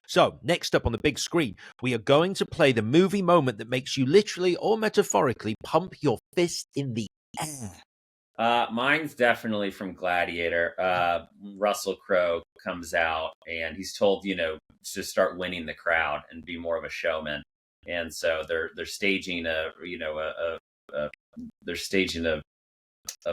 So, next up on the big screen, we are going to play the movie moment that makes you literally or metaphorically pump your fist in the air. Mine's definitely from Gladiator. Russell Crowe comes out and he's told, to start winning the crowd and be more of a showman. And so they're staging a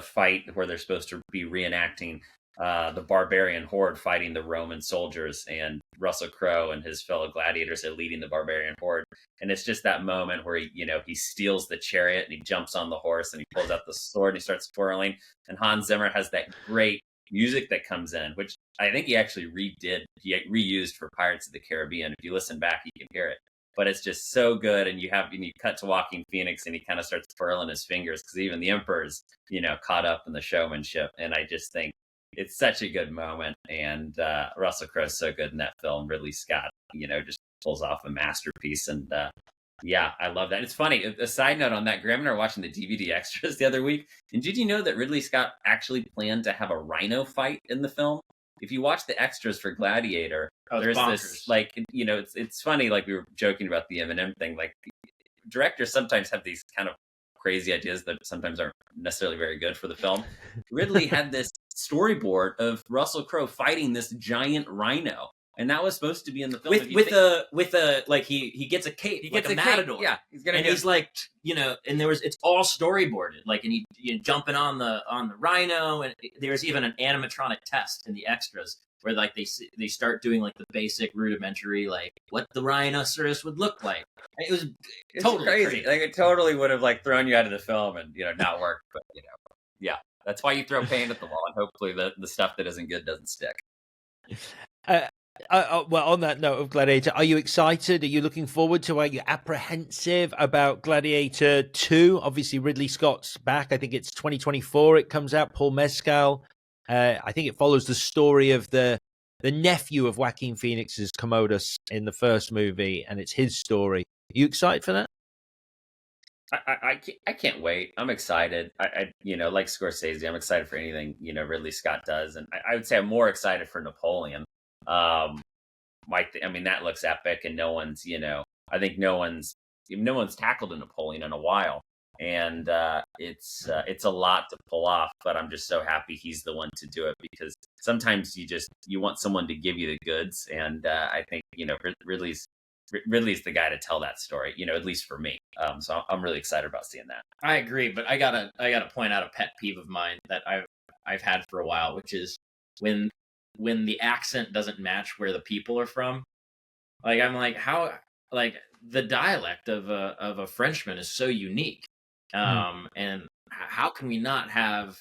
fight where they're supposed to be reenacting the barbarian horde fighting the Roman soldiers, and Russell Crowe and his fellow gladiators are leading the barbarian horde. And it's just that moment where he steals the chariot and he jumps on the horse and he pulls out the sword and he starts twirling. And Hans Zimmer has that great music that comes in, which I think he actually reused for Pirates of the Caribbean. If you listen back, you can hear it. But it's just so good, and you cut to Joaquin Phoenix, and he kind of starts twirling his fingers because even the Emperor's, caught up in the showmanship. And I just think it's such a good moment, and Russell Crowe's so good in that film. Ridley Scott, just pulls off a masterpiece, and yeah, I love that. It's funny. A side note on that, Graham and I were watching the DVD extras the other week, and did you know that Ridley Scott actually planned to have a Rhino fight in the film? If you watch the extras for Gladiator, there's bonkers. This it's funny. Like we were joking about the Eminem thing. Like directors sometimes have these kind of crazy ideas that sometimes aren't necessarily very good for the film. Ridley had this storyboard of Russell Crowe fighting this giant rhino, and that was supposed to be in the film with a like he gets a cape, he gets like a matador. Yeah, he's like and it's all storyboarded, like, and you jumping on the rhino, and there's even an animatronic test in the extras where like they start doing like the basic rudimentary like what the rhinoceros would look like. And it was totally crazy. Like it totally would have like thrown you out of the film and not worked. But yeah, that's why you throw paint at the wall, and hopefully the stuff that isn't good doesn't stick. Well, on that note of Gladiator, are you excited? Are you looking forward to? Are you apprehensive about Gladiator 2? Obviously, Ridley Scott's back. I think it's 2024. It comes out. Paul Mescal. I think it follows the story of the nephew of Joaquin Phoenix's Commodus in the first movie, and it's his story. Are you excited for that? I can't wait. I'm excited. I like Scorsese, I'm excited for anything Ridley Scott does, and I would say I'm more excited for Napoleon. That looks epic, and no one's tackled a Napoleon in a while, and it's a lot to pull off. But I'm just so happy he's the one to do it, because sometimes you want someone to give you the goods, and I think Ridley's the guy to tell that story, at least for me. So I'm really excited about seeing that. I agree, but I gotta point out a pet peeve of mine that I've had for a while, which is when the accent doesn't match where the people are from. Like I'm like, how, like the dialect of a Frenchman is so unique, and how can we not have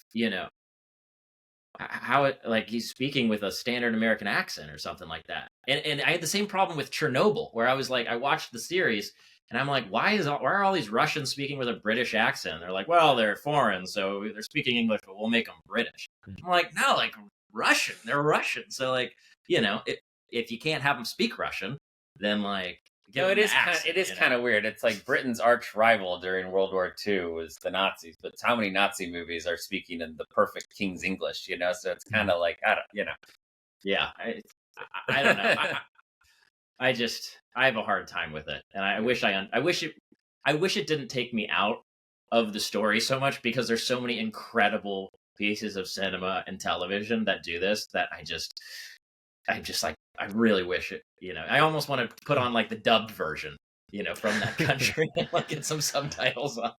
how it, like he's speaking with a standard American accent or something like that. And I had the same problem with Chernobyl, where I was like, I watched the series and I'm like, why are all these Russians speaking with a British accent? They're like, well, they're foreign, so they're speaking English, but we'll make them British. I'm like, no, like Russian, they're Russian. So like, if you can't have them speak Russian, then like, it is kind of weird. It's like Britain's arch rival during World War II was the Nazis, but how many Nazi movies are speaking in the perfect King's English? So it's kind of like I don't know. I have a hard time with it, and I wish it didn't take me out of the story so much, because there's so many incredible pieces of cinema and television that do this that I'm just like, I really wish it, I almost want to put on like the dubbed version, from that country and like get some subtitles on.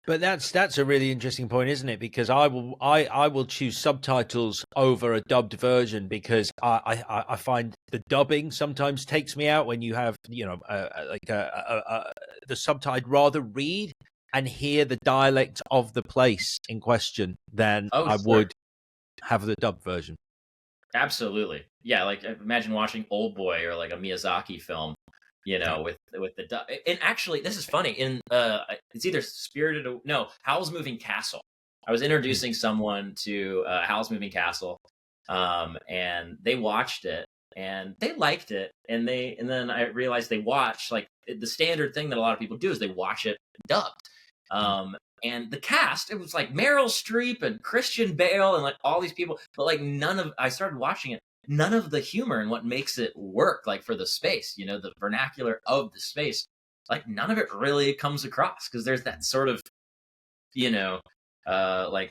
But that's a really interesting point, isn't it? Because I will choose subtitles over a dubbed version, because I find the dubbing sometimes takes me out when you have the subtitled rather read and hear the dialect of the place in question than I would have the dubbed version. Absolutely. Yeah, like imagine watching Old Boy or like a Miyazaki film, with the dub. And actually, this is funny. In it's either Howl's Moving Castle. I was introducing someone to Howl's Moving Castle, and they watched it and they liked it, and then I realized they watched like the standard thing that a lot of people do is they watch it dubbed. And the cast, it was like Meryl Streep and Christian Bale and like all these people, but like I started watching it. none of the humor and what makes it work, like for the space, you know, the vernacular of the space, like none of it really comes across because there's that sort of, you know, like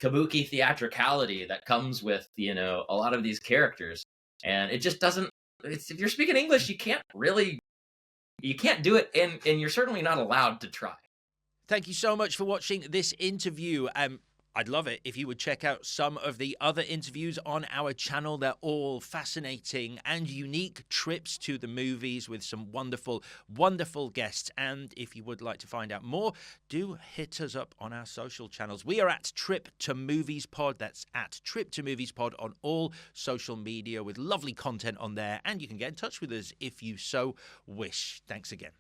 kabuki theatricality that comes with, you know, a lot of these characters, and it just doesn't. If you're speaking English, you can't do it, and you're certainly not allowed to try. Thank you so much for watching this interview. I'd love it if you would check out some of the other interviews on our channel. They're all fascinating and unique trips to the movies with some wonderful, wonderful guests. And if you would like to find out more, do hit us up on our social channels. We are at Trip to Movies Pod. That's at Trip to Movies Pod on all social media with lovely content on there. And you can get in touch with us if you so wish. Thanks again.